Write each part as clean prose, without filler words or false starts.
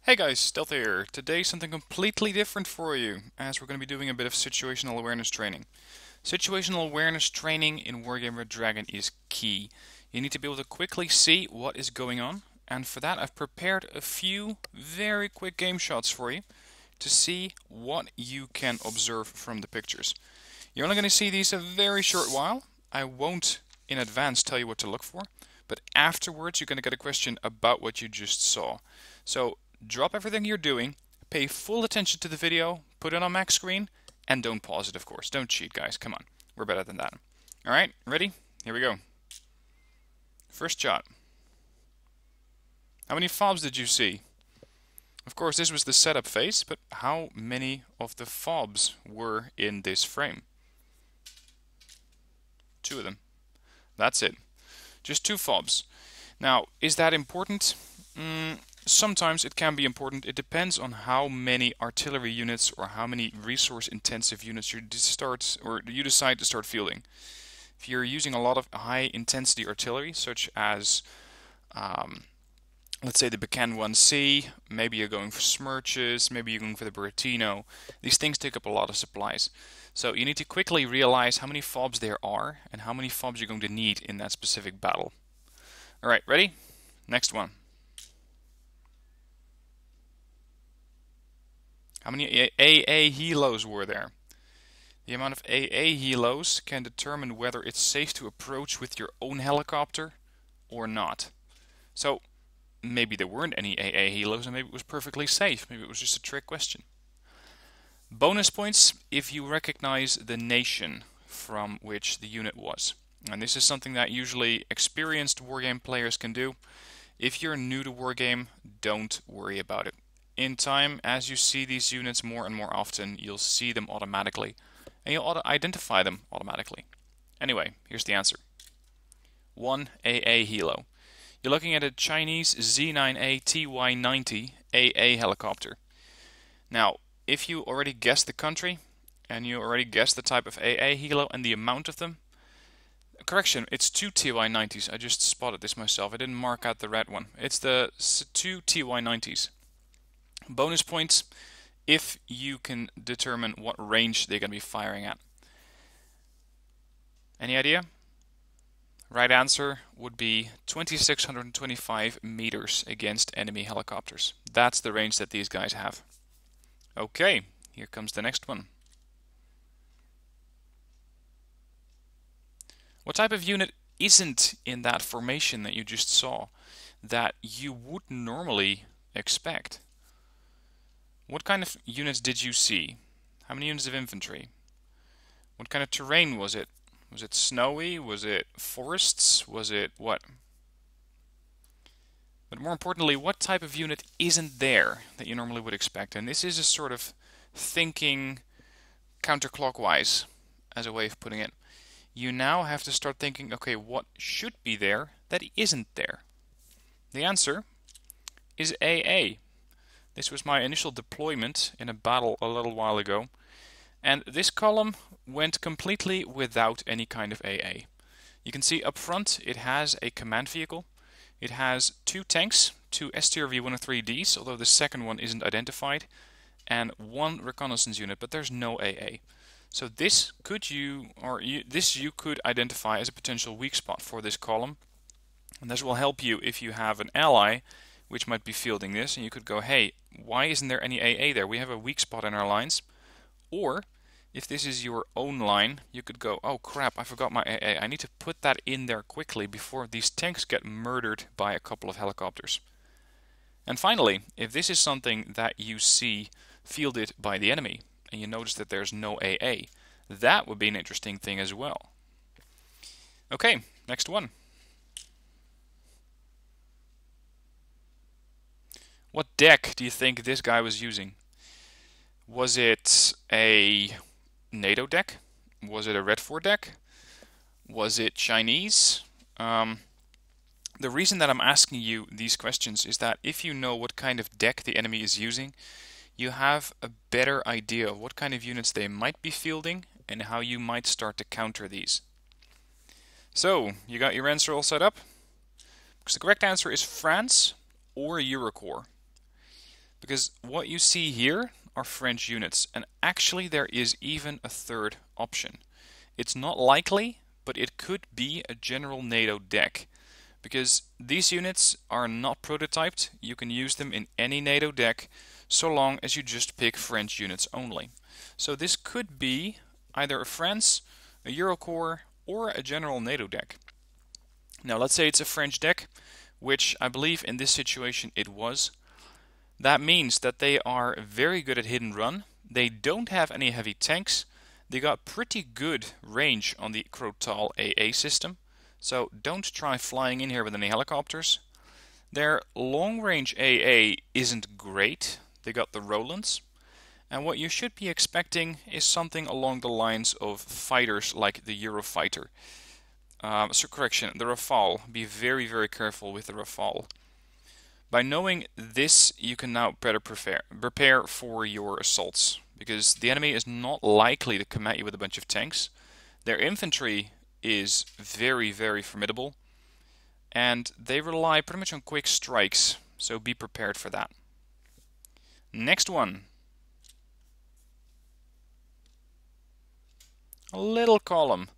Hey guys, Stealth here. Today something completely different for you, as we're going to be doing a bit of situational awareness training. Situational awareness training in Wargame Red Dragon is key. You need to be able to quickly see what is going on, and for that I've prepared a few very quick game shots for you to see what you can observe from the pictures. You're only going to see these a very short while. I won't in advance tell you what to look for, but afterwards you're going to get a question about what you just saw. So drop everything you're doing, pay full attention to the video, put it on max screen, and don't pause it, of course. Don't cheat, guys. Come on. We're better than that. Alright, ready? Here we go. First shot. How many FOBs did you see? Of course, this was the setup phase, but how many of the FOBs were in this frame? 2 of them. That's it. Just 2 FOBs. Now, is that important? Sometimes it can be important. It depends on how many artillery units or how many resource-intensive units you decide to start fielding. If you're using a lot of high-intensity artillery, such as, let's say the Becan 1C, maybe you're going for Smirches, maybe you're going for the Buratino. These things take up a lot of supplies. So you need to quickly realize how many FOBs there are and how many FOBs you're going to need in that specific battle. Alright, ready? Next one. How many AA helos were there? The amount of AA helos can determine whether it's safe to approach with your own helicopter or not. So maybe there weren't any AA helos and maybe it was perfectly safe. Maybe it was just a trick question. Bonus points if you recognize the nation from which the unit was. And this is something that usually experienced Wargame players can do. If you're new to Wargame, don't worry about it. In time, as you see these units more and more often, you'll see them automatically, and you'll identify them automatically. Anyway, here's the answer. 1 AA helo. You're looking at a Chinese Z9A TY90 AA helicopter. Now, if you already guessed the country, and you already guessed the type of AA helo and the amount of them, correction, it's 2 TY90s. I just spotted this myself. I didn't mark out the red one. It's the 2 TY90s. Bonus points if you can determine what range they're going to be firing at. Any idea? Right answer would be 2,625 meters against enemy helicopters. That's the range that these guys have. Okay, here comes the next one. What type of unit isn't in that formation that you just saw that you would normally expect? What kind of units did you see? How many units of infantry? What kind of terrain was it? Was it snowy? Was it forests? Was it what? But more importantly, what type of unit isn't there that you normally would expect? And this is a sort of thinking counterclockwise, as a way of putting it. You now have to start thinking, okay, what should be there that isn't there? The answer is AA. This was my initial deployment in a battle a little while ago, and this column went completely without any kind of AA. You can see up front it has a command vehicle. It has 2 tanks, 2 STRV-103Ds, although the second one isn't identified, and 1 reconnaissance unit, but there's no AA. So this you could identify as a potential weak spot for this column, and this will help you if you have an ally which might be fielding this, and you could go, hey, why isn't there any AA there? We have a weak spot in our lines. Or, if this is your own line, you could go, oh crap, I forgot my AA. I need to put that in there quickly before these tanks get murdered by a couple of helicopters. And finally, if this is something that you see fielded by the enemy, and you notice that there's no AA, that would be an interesting thing as well. Okay, next one. What deck do you think this guy was using? Was it a NATO deck? Was it a Red 4 deck? Was it Chinese? The reason that I'm asking you these questions is that if you know what kind of deck the enemy is using, you have a better idea of what kind of units they might be fielding and how you might start to counter these. So, you got your answer all set up? Because the correct answer is France or Eurocorps. Because what you see here are French units, and actually there is even a third option. It's not likely, but it could be a general NATO deck. Because these units are not prototyped, you can use them in any NATO deck, so long as you just pick French units only. So this could be either a France, a Eurocorps, or a general NATO deck. Now let's say it's a French deck, which I believe in this situation it was. That means that they are very good at hit and run. They don't have any heavy tanks. They got pretty good range on the Crotal AA system. So don't try flying in here with any helicopters. Their long-range AA isn't great. They got the Rolands. And what you should be expecting is something along the lines of fighters like the Eurofighter. Correction, the Rafale. Be very, very careful with the Rafale. By knowing this, you can now better prepare for your assaults, because the enemy is not likely to come at you with a bunch of tanks. Their infantry is very, very formidable, and they rely pretty much on quick strikes, so be prepared for that. Next one. A little column.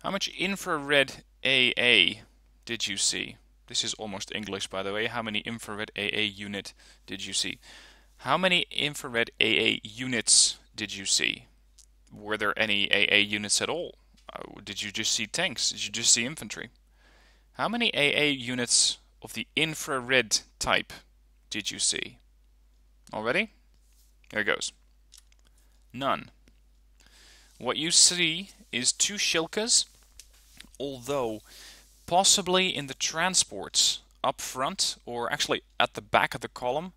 How much infrared AA did you see? This is almost English, by the way. How many infrared AA unit did you see? How many infrared AA units did you see? Were there any AA units at all? Did you just see tanks? Did you just see infantry? How many AA units of the infrared type did you see? Already? Here it goes. None. What you see is 2 Shilkas, although possibly in the transports up front, or actually at the back of the column.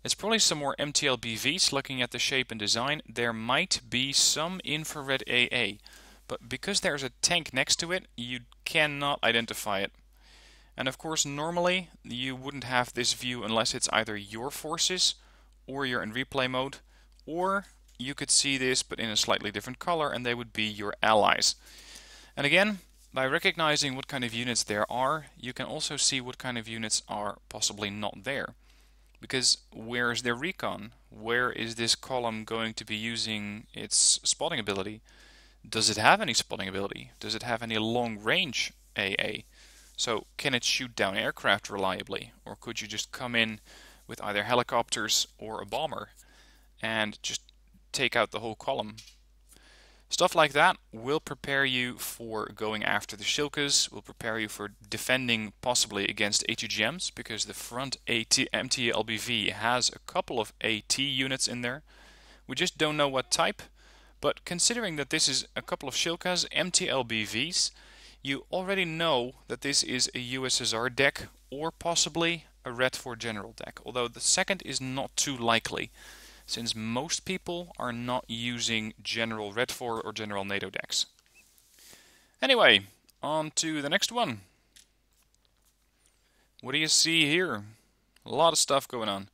It's probably some more MTLBVs. Looking at the shape and design, there might be some infrared AA, but because there's a tank next to it, you cannot identify it. And of course, normally you wouldn't have this view unless it's either your forces or you're in replay mode, or you could see this but in a slightly different color, and they would be your allies. And again, by recognizing what kind of units there are, you can also see what kind of units are possibly not there. Because where is their recon? Where is this column going to be using its spotting ability? Does it have any spotting ability? Does it have any long range AA? So can it shoot down aircraft reliably? Or could you just come in with either helicopters or a bomber and just take out the whole column? Stuff like that will prepare you for going after the Shilkas, will prepare you for defending possibly against ATGMs, because the front MTLBV has a couple of AT units in there. We just don't know what type, but considering that this is a couple of Shilkas, MTLBVs, you already know that this is a USSR deck or possibly a Red 4 General deck, although the second is not too likely, since most people are not using General Red 4 or General NATO decks. Anyway, on to the next one. What do you see here? A lot of stuff going on.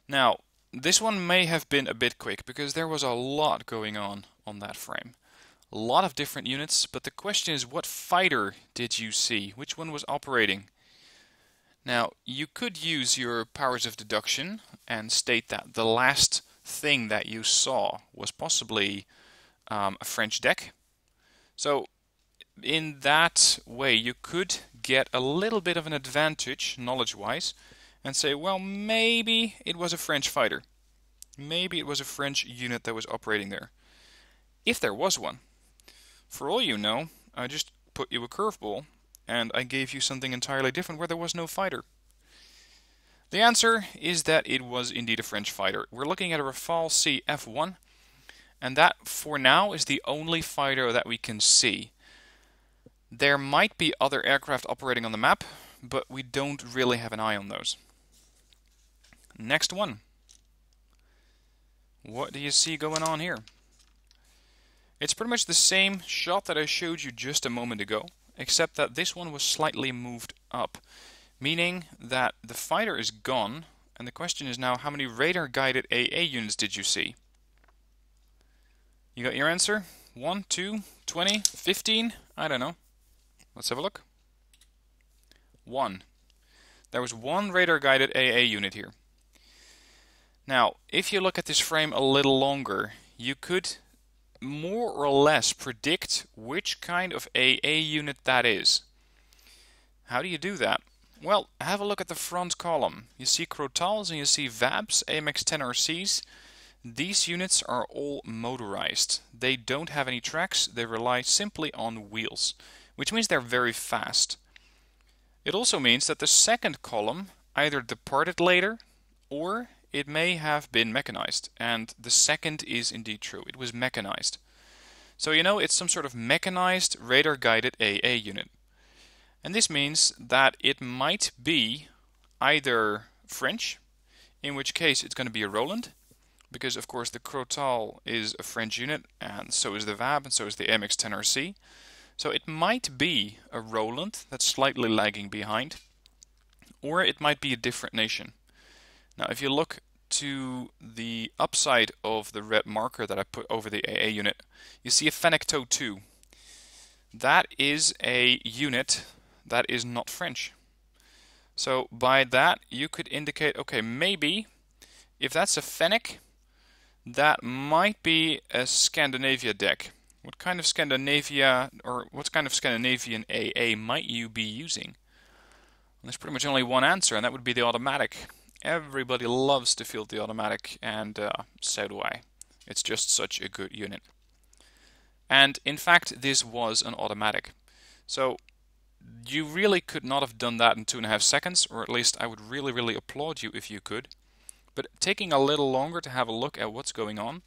Now, this one may have been a bit quick, because there was a lot going on that frame. A lot of different units, but the question is, what fighter did you see? Which one was operating? Now, you could use your powers of deduction and state that the last thing that you saw was possibly a French deck. So, in that way, you could get a little bit of an advantage, knowledge-wise, and say, well, maybe it was a French fighter. Maybe it was a French unit that was operating there. If there was one. For all you know, I just put you a curveball, and I gave you something entirely different where there was no fighter. The answer is that it was indeed a French fighter. We're looking at a Rafale CF1, and that for now is the only fighter that we can see. There might be other aircraft operating on the map, but we don't really have an eye on those. Next one. What do you see going on here? It's pretty much the same shot that I showed you just a moment ago, except that this one was slightly moved up, meaning that the fighter is gone, and the question is now, how many radar-guided AA units did you see? You got your answer? 1, 2, 20, 15? I don't know. Let's have a look. 1. There was one radar-guided AA unit here. Now, if you look at this frame a little longer, you could more or less predict which kind of AA unit that is. How do you do that? Well, have a look at the front column. You see Crotals and you see VABs, AMX-10RCs. These units are all motorized. They don't have any tracks, they rely simply on wheels, which means they're very fast. It also means that the second column either departed later or it may have been mechanized, and the second is indeed true. It was mechanized. So you know it's some sort of mechanized radar-guided AA unit. And this means that it might be either French, in which case it's going to be a Roland, because of course the Crotal is a French unit, and so is the VAB, and so is the MX-10RC. So it might be a Roland that's slightly lagging behind, or it might be a different nation. Now if you look to the upside of the red marker that I put over the AA unit, you see a Fennec TOW 2. That is a unit that is not French. So by that you could indicate, okay, maybe if that's a Fennec, that might be a Scandinavia deck. What kind of Scandinavia, or what kind of Scandinavian AA might you be using? And there's pretty much only one answer, and that would be the automatic. Everybody loves to field the automatic, and so do I. It's just such a good unit. And in fact, this was an automatic. So you really could not have done that in 2.5 seconds, or at least I would really applaud you if you could. But taking a little longer to have a look at what's going on,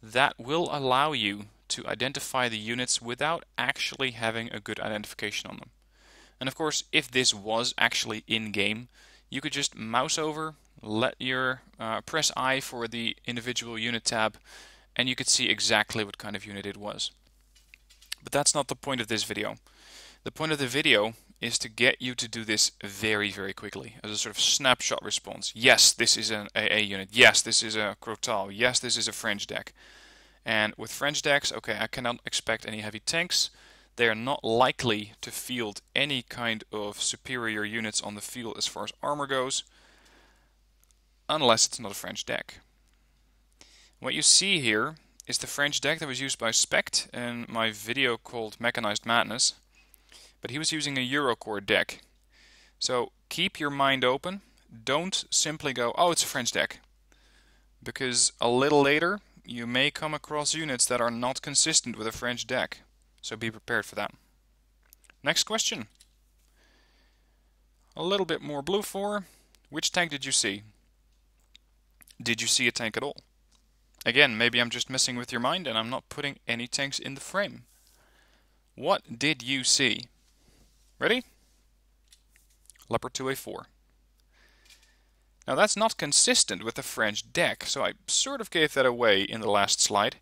that will allow you to identify the units without actually having a good identification on them. And of course, if this was actually in-game, you could just mouse over, let your press I for the individual unit tab, and you could see exactly what kind of unit it was. But that's not the point of this video. The point of the video is to get you to do this very quickly, as a sort of snapshot response. Yes, this is an AA unit. Yes, this is a Crotal. Yes, this is a French deck. And with French decks, okay, I cannot expect any heavy tanks. They are not likely to field any kind of superior units on the field as far as armor goes, unless it's not a French deck. What you see here is the French deck that was used by Spect in my video called Mechanized Madness. But he was using a Eurocore deck. So keep your mind open. Don't simply go, oh, it's a French deck. Because a little later, you may come across units that are not consistent with a French deck. So be prepared for that. Next question. A little bit more blue for. Which tank did you see? Did you see a tank at all? Again, maybe I'm just messing with your mind and I'm not putting any tanks in the frame. What did you see? Ready? Leopard 2A4. Now that's not consistent with the French deck, so I sort of gave that away in the last slide.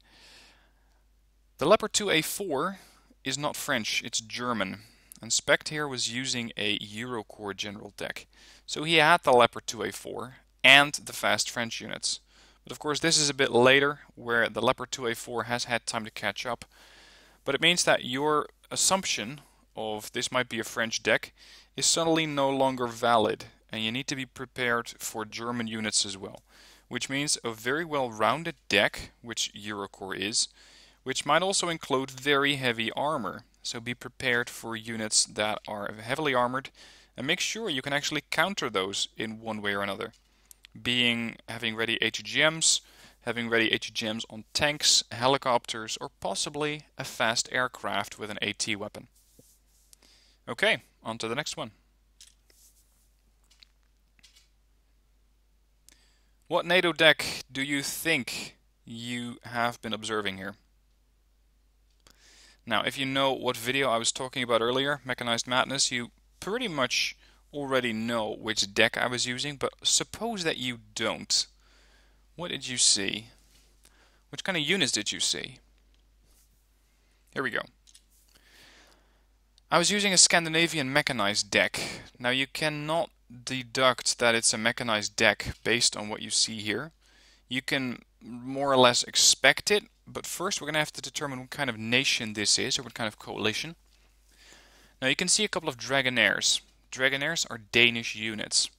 The Leopard 2A4 is not French, it's German. And Spect here was using a Eurocore general deck. So he had the Leopard 2A4 and the fast French units. But of course this is a bit later, where the Leopard 2A4 has had time to catch up. But it means that your assumption of this might be a French deck is suddenly no longer valid, and you need to be prepared for German units as well, which means a very well-rounded deck, which Eurocore is, which might also include very heavy armor. So be prepared for units that are heavily armored, and make sure you can actually counter those in one way or another, having ready HGMs, having ready HGMs on tanks, helicopters, or possibly a fast aircraft with an AT weapon. Okay, on to the next one. What NATO deck do you think you have been observing here? Now, if you know what video I was talking about earlier, Mechanized Madness, you pretty much already know which deck I was using, but suppose that you don't. What did you see? Which kind of units did you see? Here we go. I was using a Scandinavian mechanized deck. Now you cannot deduct that it's a mechanized deck based on what you see here. You can more or less expect it, but first we're going to have to determine what kind of nation this is, or what kind of coalition. Now you can see a couple of Dragonairs. Dragonairs are Danish units.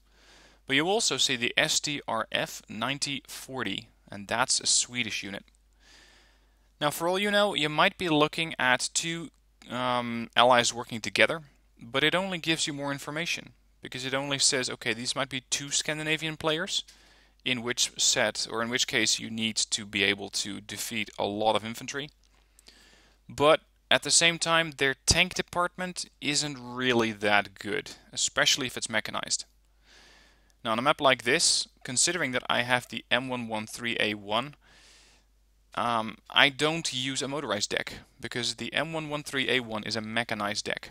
But you also see the STRF 9040, and that's a Swedish unit. Now, for all you know, you might be looking at two allies working together, but it only gives you more information, because it only says, okay, these might be two Scandinavian players, in which set, or in which case you need to be able to defeat a lot of infantry. But at the same time, their tank department isn't really that good, especially if it's mechanized. Now, on a map like this, considering that I have the M113A1, I don't use a motorized deck, because the M113A1 is a mechanized deck.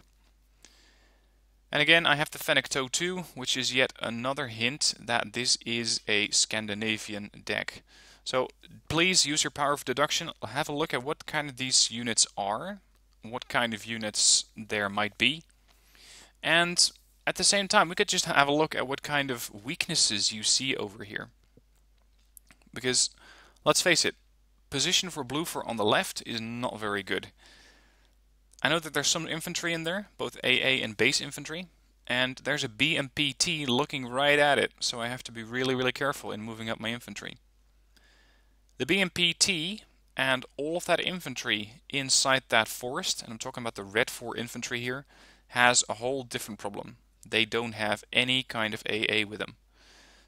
And again, I have the Fennec TOW 2, which is yet another hint that this is a Scandinavian deck. So please use your power of deduction, have a look at what kind of these units are, what kind of units there might be, and at the same time we could just have a look at what kind of weaknesses you see over here. Because, let's face it, position for blue for on the left is not very good. I know that there's some infantry in there, both AA and base infantry, and there's a BMPT looking right at it, so I have to be really careful in moving up my infantry. The BMPT and all of that infantry inside that forest, and I'm talking about the Red 4 infantry here, has a whole different problem. They don't have any kind of AA with them.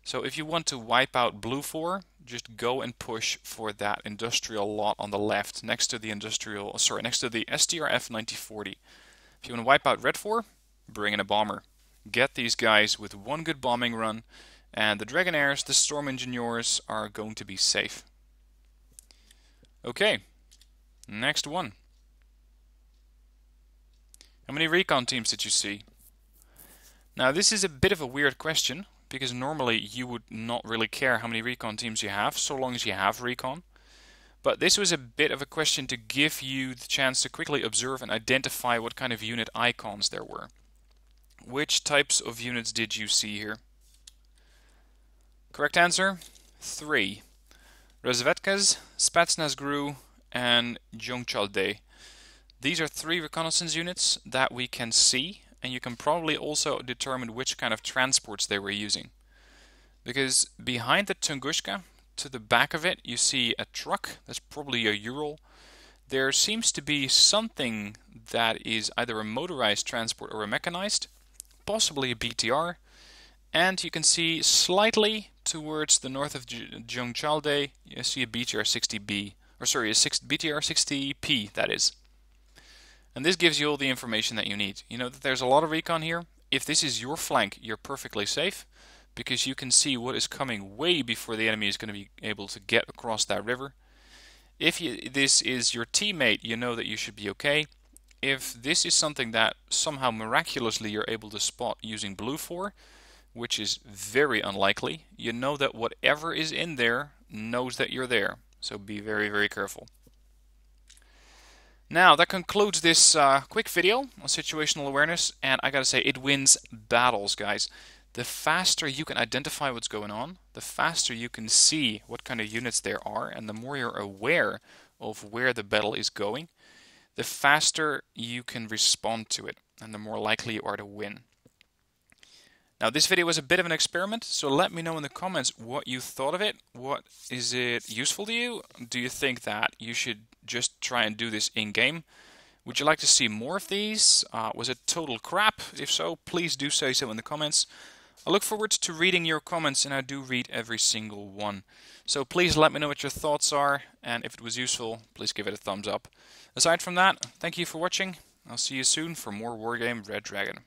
So if you want to wipe out blue 4, just go and push for that industrial lot on the left, next to the STRF 9040. If you want to wipe out red 4, bring in a bomber. Get these guys with one good bombing run, and the Dragonairs, the Storm Engineers, are going to be safe. Okay, next one. How many recon teams did you see? Now this is a bit of a weird question, because normally you would not really care how many recon teams you have, so long as you have recon. But this was a bit of a question to give you the chance to quickly observe and identify what kind of unit icons there were. Which types of units did you see here? Correct answer, 3. Rozvedkas, Spetsnaz GRU, and Jungchalde. These are 3 reconnaissance units that we can see, and you can probably also determine which kind of transports they were using. Because behind the Tunguska, to the back of it, you see a truck. That's probably a Ural. There seems to be something that is either a motorized transport or a mechanized, possibly a BTR. And you can see slightly towards the north of Jungchalde, you see a BTR-60B, or sorry, a BTR-60P, that is. And this gives you all the information that you need. You know that there's a lot of recon here. If this is your flank, you're perfectly safe, because you can see what is coming way before the enemy is going to be able to get across that river. If this is your teammate, you know that you should be okay. If this is something that somehow miraculously you're able to spot using blue 4, which is very unlikely, you know that whatever is in there knows that you're there. So be very careful. Now, that concludes this quick video on situational awareness, and I gotta say, it wins battles, guys. The faster you can identify what's going on, the faster you can see what kind of units there are, and the more you're aware of where the battle is going, the faster you can respond to it, and the more likely you are to win. Now, this video was a bit of an experiment, so let me know in the comments what you thought of it. What is it useful to you? Do you think that you should just try and do this in-game? Would you like to see more of these? Was it total crap? If so, please do say so in the comments. I look forward to reading your comments, and I do read every single one. So please let me know what your thoughts are, and if it was useful, please give it a thumbs up. Aside from that, thank you for watching. I'll see you soon for more Wargame Red Dragon.